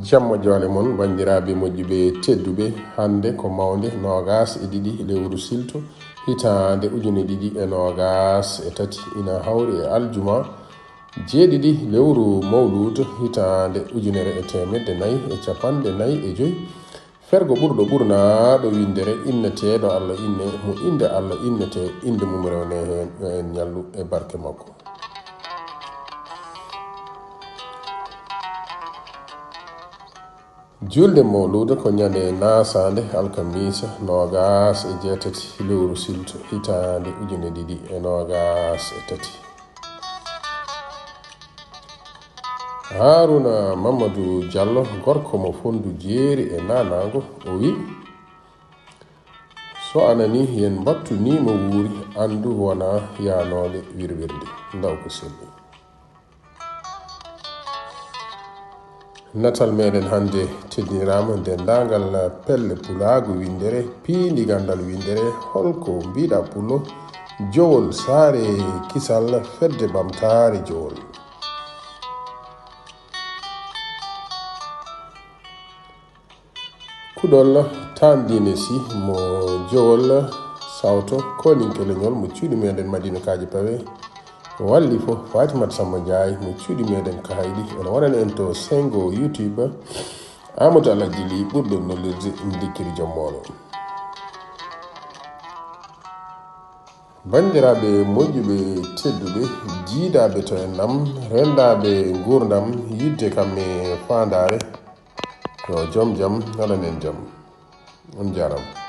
jammo jole mon bandiraɓe moƴƴuɓe tedduɓe hande ko mawde nogas e ɗiɗi lewru silto hitande ujune ɗiɗi e nogas e tati ina hawri e aljuma jeeɗiɗi lewru mawlud hitande ujunere e temedde nayyi e capanɗe nayyi e joyi fergo ɓurɗo ɓurna ɗo windere inneteɗo Allah inne mo inde Allah innete inde mum rewne hen yo en ñallu e barke makko. julde mawluda ko ñande nasande alkamisa nogas e jeetati lewru silto hitande ujune ɗiɗi e nogas e tati. Haruna Mamadou Diallo gorko mo fondu jeeri e nanago o wi so anani yen battu ni mo wuuri andu wona yanode wirwirde ndaw ko selli. natal meɗen hande teddinirama dendagal pelle pulago windere piindi gandal windere holko mbiɗa pullo jowol saare kisal fedde bamtare jowol. kuɗol tandine si mo jowol sawto kolinkeleñol mo cuuɗi meɗen madina kaji pawe walli fo Fatimat Samba Ndiaye mo cuuɗi meɗen kahayɗi ene waɗana en to sengo YouTube Amadou Allah Dili ɓurɗo nollirde dikkiri jommono. bandiraɓe moƴƴuɓe tedduɓe jiidaɓe to en nam rendaɓe gurdam yidde kam e fandare yo joom jaam waɗanen jaam on jarama.